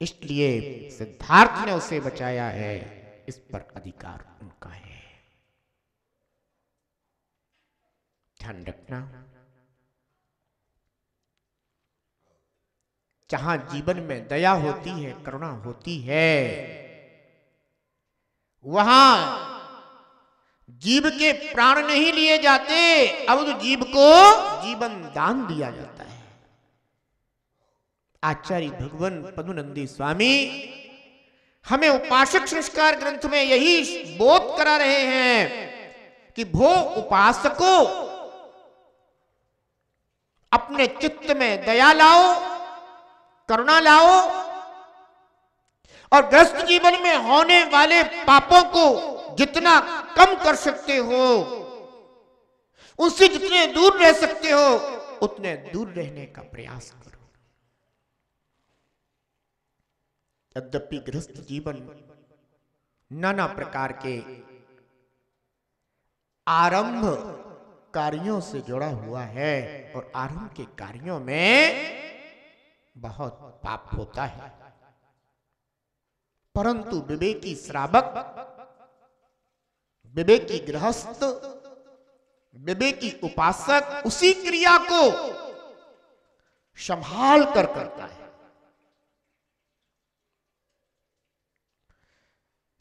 इसलिए सिद्धार्थ ने उसे बचाया है, इस पर अधिकार उनका है। ध्यान रखना, जहां जीवन में दया होती है, करुणा होती है, वहां जीव के प्राण नहीं लिए जाते, अब तो जीव को जीवन दान दिया जाता है। आचार्य भगवान पद्मनंदी स्वामी हमें उपासक संस्कार ग्रंथ में यही बोध करा रहे हैं कि भो उपासकों, अपने चित्त में दया लाओ, करुणा लाओ, और ग्रस्त जीवन में होने वाले पापों को जितना कम कर सकते हो, उनसे जितने दूर रह सकते हो, उतने दूर रहने का प्रयास करो। यद्यपि गृहस्थ जीवन नाना प्रकार के आरंभ कार्यों से जुड़ा हुआ है, और आरंभ के कार्यों में बहुत पाप होता है, परंतु विवेकी श्रावक, विवेकी गृहस्थ, विवेकी उपासक उसी क्रिया को संभाल कर करता है।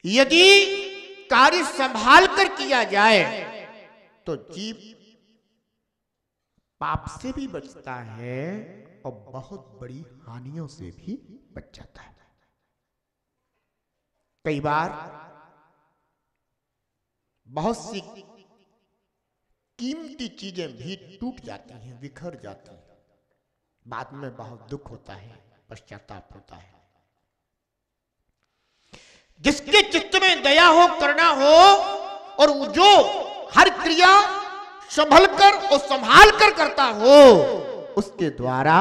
यदि कार्य संभाल कर किया जाए तो जीव पाप से भी बचता है और बहुत बड़ी हानियों से भी बच जाता है। कई बार बहुत सी कीमती चीजें भी टूट जाती हैं, बिखर जाती हैं, बाद में बहुत दुख होता है, पश्चाताप होता है। जिसके चित्त में दया हो, करुणा हो, और जो हर क्रिया संभल कर और संभाल कर करता हो, उसके द्वारा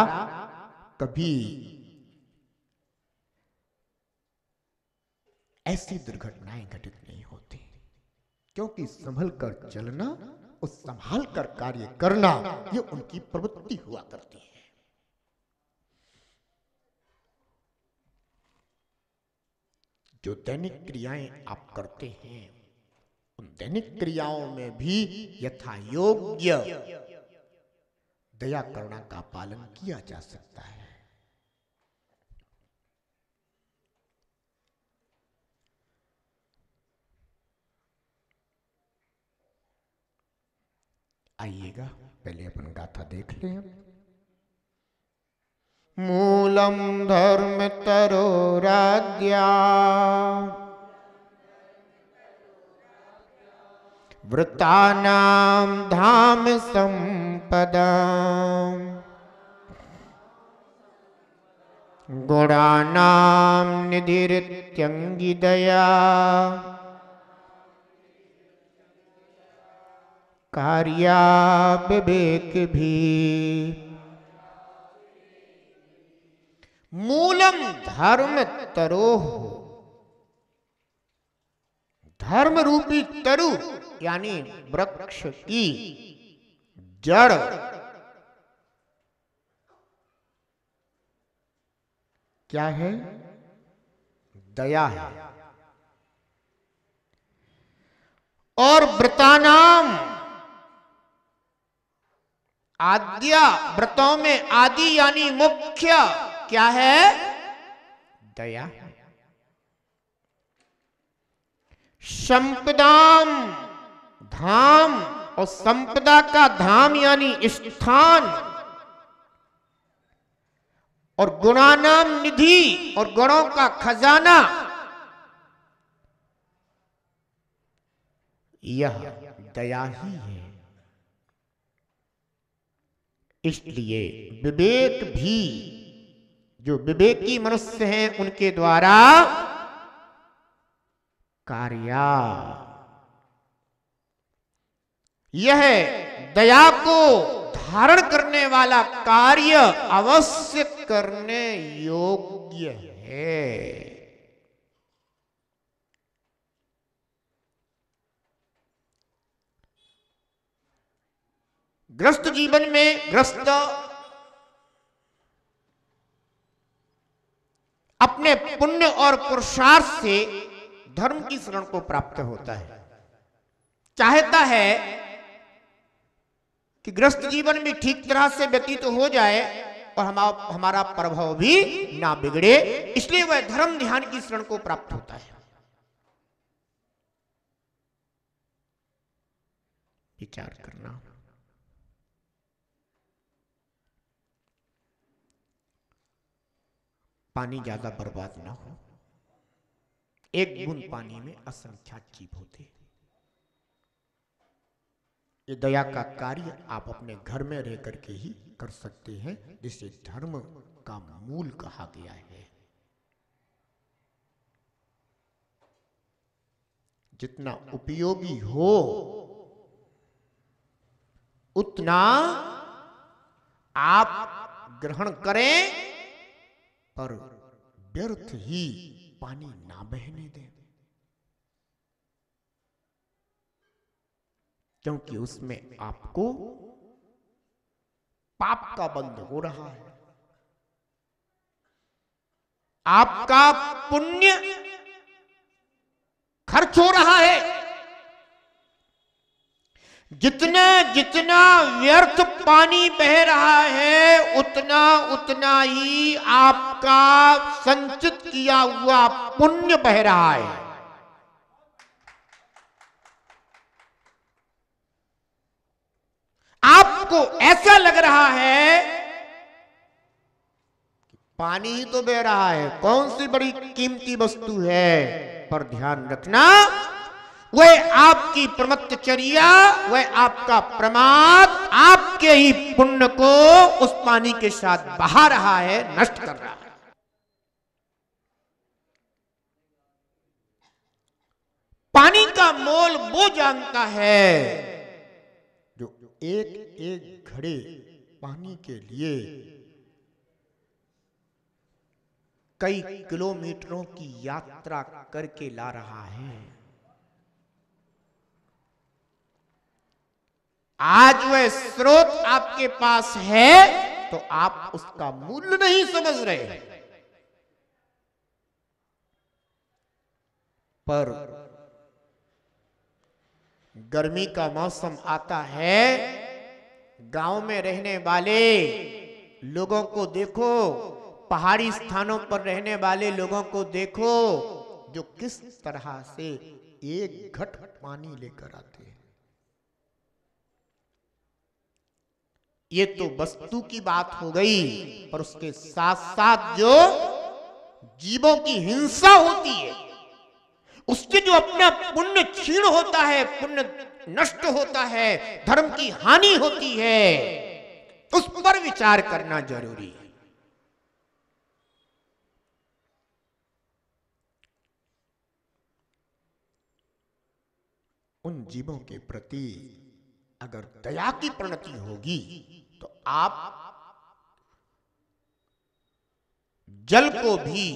कभी ऐसी दुर्घटनाएं घटित नहीं होती, क्योंकि संभल कर चलना और संभाल कर कार्य करना ये उनकी प्रवृत्ति हुआ करती है। जो दैनिक क्रियाएं आप करते हैं, उन दैनिक क्रियाओं में भी यथा योग्य दया करुणा का पालन किया जा सकता है। आइएगा, पहले अपन गाथा देख लें। मूलम धर्म तरोराद्या वृतानां धाम संपदा गुणानां निधिरित्यंगी दया कार्या विवेक भी। मूलम धर्म तरोह, धर्म रूपी तरु यानी वृक्ष की जड़ क्या है? दया है। और व्रतानाम, आद्या, व्रतों में आदि यानी मुख्य क्या है? दया। संपदाम, धाम, और संपदा का धाम यानी स्थान, और गुणानाम निधि, और गुणों का खजाना, यह दया ही है। इसलिए विवेक भी, जो विवेकी मनुष्य हैं उनके द्वारा कार्या, यह दया को धारण करने वाला कार्य अवश्य करने योग्य है। ग्रस्त जीवन में ग्रस्त अपने पुण्य और पुरुषार्थ से धर्म की शरण को प्राप्त होता है, चाहता है कि गृहस्थ जीवन भी ठीक तरह से व्यतीत हो जाए और हमारा प्रभाव भी ना बिगड़े, इसलिए वह धर्म ध्यान की शरण को प्राप्त होता है। विचार करना। पानी ज्यादा बर्बाद ना हो। एक बूंद पानी में असंख्यात जीव होते हैं। ये दया का कार्य आप अपने घर में रह करके ही कर सकते हैं, जिसे धर्म का मूल कहा गया है। जितना उपयोगी हो उतना आप ग्रहण करें, पर व्यर्थ ही पानी ना बहने दें, क्योंकि उसमें आपको पाप का बंध हो रहा है, आपका पुण्य खर्च हो रहा है। जितना जितना व्यर्थ पानी बह रहा है, उतना उतना ही आपका संचित किया हुआ पुण्य बह रहा है। आपको ऐसा लग रहा है कि पानी ही तो बह रहा है, कौन सी बड़ी कीमती वस्तु है, पर ध्यान रखना वह आपकी प्रमत्तचर्या, वह आपका प्रमाद आपके ही पुण्य को उस पानी के साथ बहा रहा है, नष्ट कर रहा है। पानी का मोल वो जानता है जो एक एक घड़े पानी के लिए कई किलोमीटरों की यात्रा करके ला रहा है। आज वह स्रोत आपके पास है तो आप उसका मूल्य नहीं समझ रहे, पर गर्मी का मौसम आता है, गांव में रहने वाले लोगों को देखो, पहाड़ी स्थानों पर रहने वाले लोगों को देखो, जो किस तरह से एक घट पानी लेकर आते हैं। ये तो वस्तु की बात हो गई, पर उसके साथ साथ जो जीवों की हिंसा होती है, उससे जो अपना पुण्य क्षीण होता है, पुण्य नष्ट होता है, धर्म की हानि होती है, उस पर विचार करना जरूरी है। उन जीवों के प्रति अगर दया की प्रणति होगी तो आप जल को भी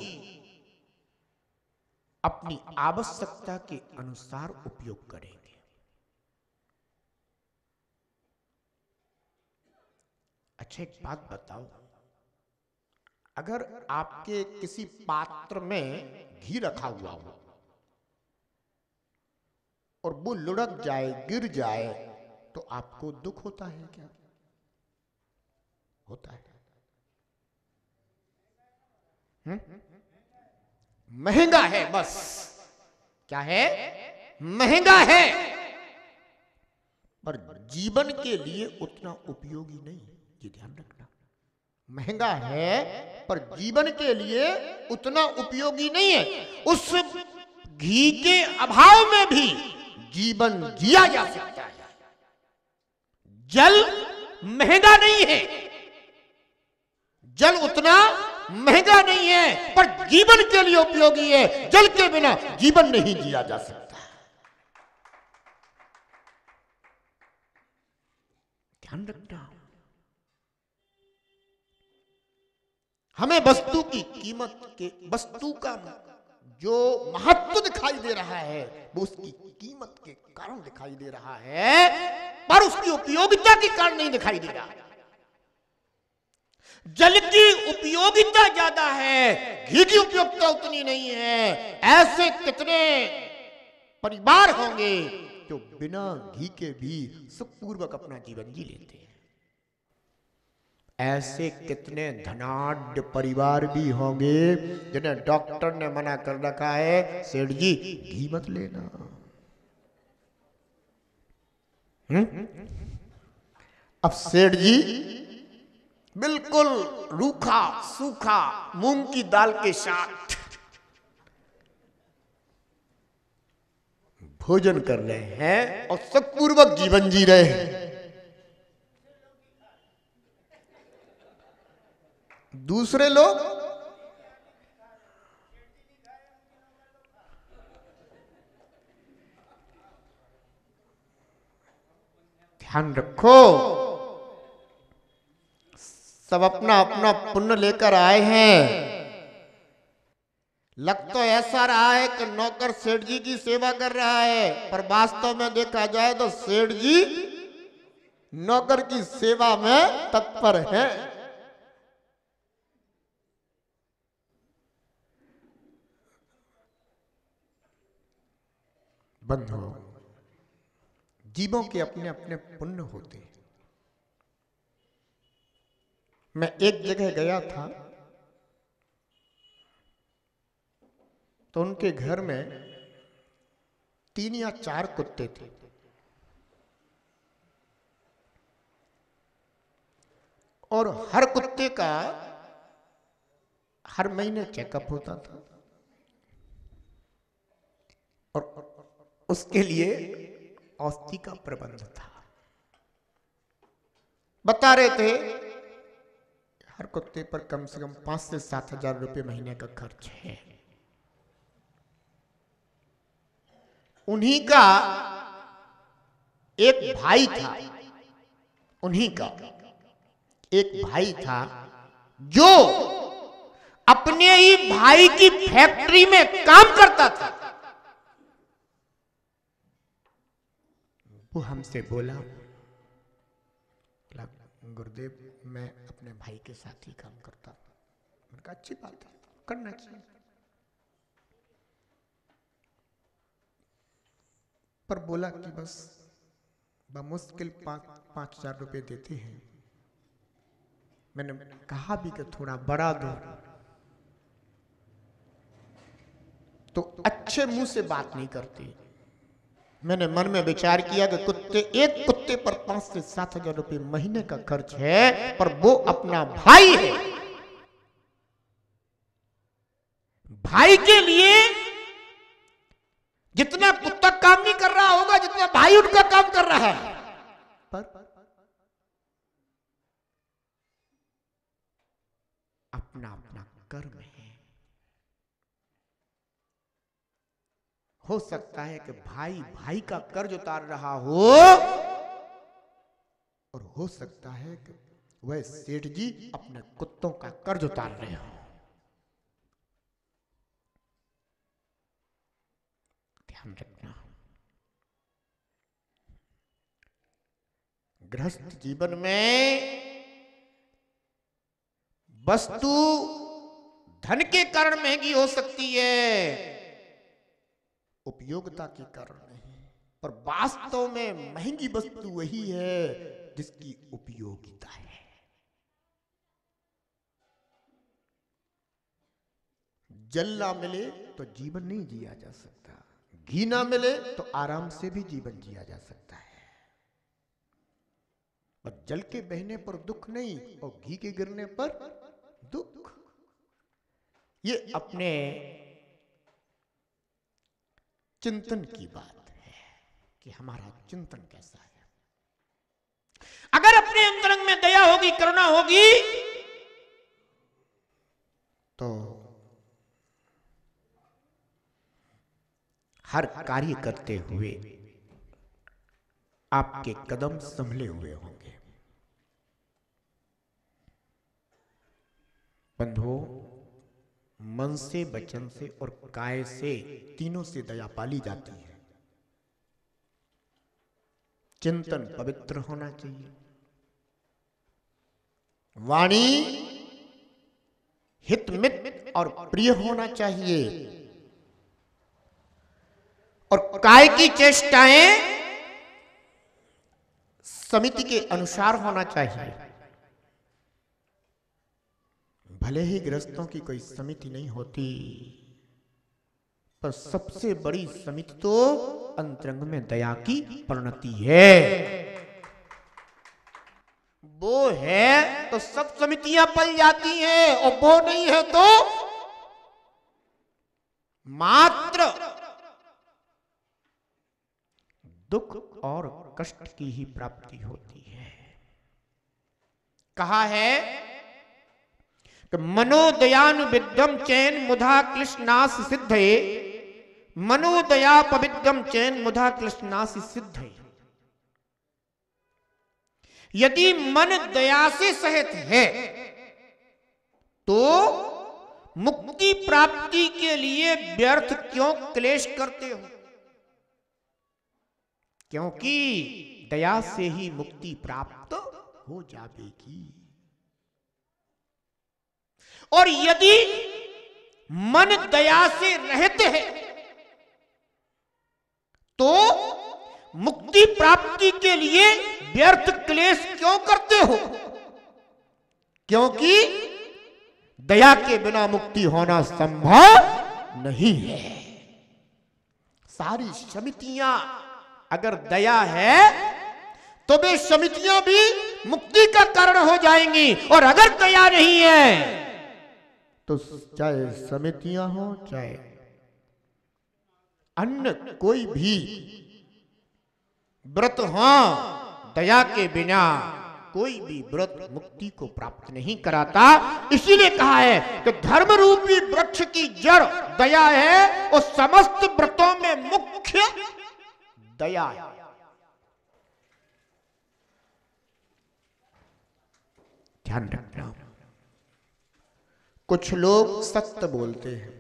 अपनी आवश्यकता के अनुसार उपयोग करेंगे। अच्छा, एक बात बताओ, अगर आपके किसी पात्र में घी रखा हुआ हो और वो लुढ़क जाए, गिर जाए, तो आपको दुख होता है क्या? होता है। महंगा है, बस। क्या है? महंगा है, पर जीवन के लिए उतना उपयोगी नहीं। ये ध्यान रखना, महंगा है पर जीवन के लिए उतना उपयोगी नहीं है। उस घी के अभाव में भी जीवन जिया जा सकता है। जल महंगा नहीं है, जल उतना महंगा नहीं है, पर जीवन के लिए उपयोगी है। जल के बिना जीवन नहीं जिया जा सकता। ध्यान रखना, हमें वस्तु की कीमत के, वस्तु का जो महत्व दिखाई दे रहा है वो उसकी कीमत के कारण दिखाई दे रहा है, पर उसकी उपयोगिता के कारण नहीं दिखाई दे रहा। जल की उपयोगिता ज्यादा है, घी की उपयोगिता उतनी नहीं है। ऐसे कितने परिवार होंगे जो बिना घी के भी सुखपूर्वक अपना जीवन जी लेते हैं। ऐसे कितने धनाढ्य परिवार भी होंगे जिन्हें डॉक्टर ने मना कर रखा है, सेठ जी घी मत लेना। अब सेठ जी बिल्कुल रूखा सूखा मूंग की दाल के साथ भोजन कर रहे हैं और सुखपूर्वक जीवन जी रहे हैं। दूसरे लोग ध्यान रखो, सब अपना अपना पुण्य लेकर आए हैं। लग तो ऐसा रहा है कि नौकर सेठ जी की सेवा कर रहा है, पर वास्तव में देखा जाए तो सेठ जी नौकर की सेवा में तत्पर है। बंधुओं, जीवों के अपने अपने पुण्य होते हैं। मैं एक जगह गया था तो उनके घर में 3 या 4 कुत्ते थे। और हर कुत्ते का हर महीने चेकअप होता था और उसके लिए औषधि का प्रबंध था। बता रहे थे हर कुत्ते पर कम से कम 5 से 7 हजार रुपये महीने का खर्च है। उन्हीं का एक भाई था, उन्हीं का एक भाई था जो अपने ही भाई की फैक्ट्री में काम करता था। वो हमसे बोला, गुरुदेव मैं अपने भाई के साथ ही काम करता हूं। मैंने कहा अच्छी बात है, करना चाहिए। पर बोला कि बस बमुश्किल 5,000 रुपये देते हैं। मैंने कहा भी कि थोड़ा बढ़ा दो, तो अच्छे मुंह से बात नहीं करती। मैंने मन में विचार किया कि एक कुत्ते पर 5 से 7 हजार रुपये महीने का खर्च है, पर वो अपना भाई है। भाई के लिए जितना कुत्ता काम नहीं कर रहा होगा जितना भाई उनका काम कर रहा है। पर अपना अपना कर्म है। हो सकता है कि भाई भाई का कर्ज उतार रहा हो और हो सकता है कि वह सेठ जी अपने कुत्तों का कर्ज उतार रहे हो। ध्यान रखना, गृहस्थ जीवन में वस्तु धन के कारण महंगी हो सकती है, उपयोगिता के कारण नहीं। पर वास्तव में महंगी वस्तु वही है जिसकी उपयोगिता है। जल ना मिले तो जीवन नहीं जिया जा सकता, घी ना मिले तो आराम से भी जीवन जिया जा सकता है। पर जल के बहने पर दुख नहीं और घी के गिरने पर दुख। ये अपने चिंतन की बात है कि हमारा चिंतन कैसा है। अगर अपने अंतरंग में दया होगी, करुणा होगी, तो हर कार्य करते हुए आपके कदम संभले हुए होंगे। बंधुओं, मन से, वचन से और काय से, तीनों से दया पाली जाती है। चिंतन पवित्र होना चाहिए, वाणी हितमित और प्रिय होना चाहिए और काय की चेष्टाएं समिति के अनुसार होना चाहिए। भले ही गृहस्थों की कोई समिति नहीं होती, पर सबसे बड़ी समिति तो अंतरंग में दया की परिणति है। वो है तो सब समितियां पल जाती हैं, और वो नहीं है तो मात्र दुख और कष्ट की ही प्राप्ति होती है। कहा है कि मनोदयानुविद्धम चैन मुधा क्लिष्णास सिद्धे, मनोदया पवित्रम चैन मुधा क्लिष्णास सिद्धे। यदि मन दया से सहित है तो मुक्ति प्राप्ति के लिए व्यर्थ क्यों क्लेश करते हो? क्योंकि दया से ही मुक्ति प्राप्त हो जाएगी। और यदि मन दया से रहित है तो मुक्ति प्राप्ति के लिए व्यर्थ क्लेश क्यों करते हो? क्योंकि दया के बिना मुक्ति होना संभव नहीं है। सारी समितियां अगर दया है तो वे समितियां भी मुक्ति का कारण हो जाएंगी, और अगर दया नहीं है तो चाहे समितियां हो चाहे अन्य कोई भी व्रत हो, दया के बिना कोई भी व्रत मुक्ति को प्राप्त नहीं कराता। इसीलिए कहा है कि धर्म रूपी वृक्ष की जड़ दया है और समस्त व्रतों में मुख्य दया है। ध्यान रखना, कुछ लोग सत्य बोलते हैं,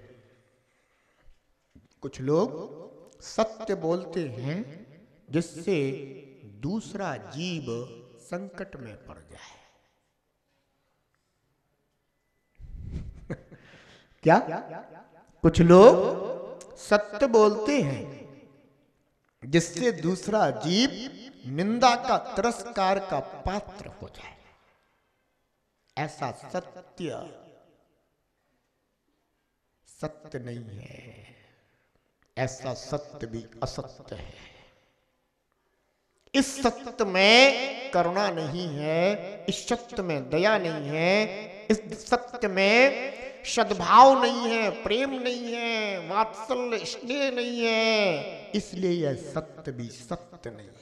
कुछ लोग सत्य बोलते हैं जिससे दूसरा जीव संकट में पड़ जाए। क्या कुछ लोग सत्य बोलते हैं जिससे दूसरा जीव निंदा का तिरस्कार का पात्र हो जाए। ऐसा सत्य सत्य नहीं है, ऐसा सत्य भी असत्य है। इस सत्य में करुणा नहीं है, इस सत्य में दया नहीं है, इस सत्य में सद्भाव नहीं है, प्रेम नहीं है, वात्सल्य स्नेह नहीं है, इसलिए यह सत्य भी सत्य नहीं है।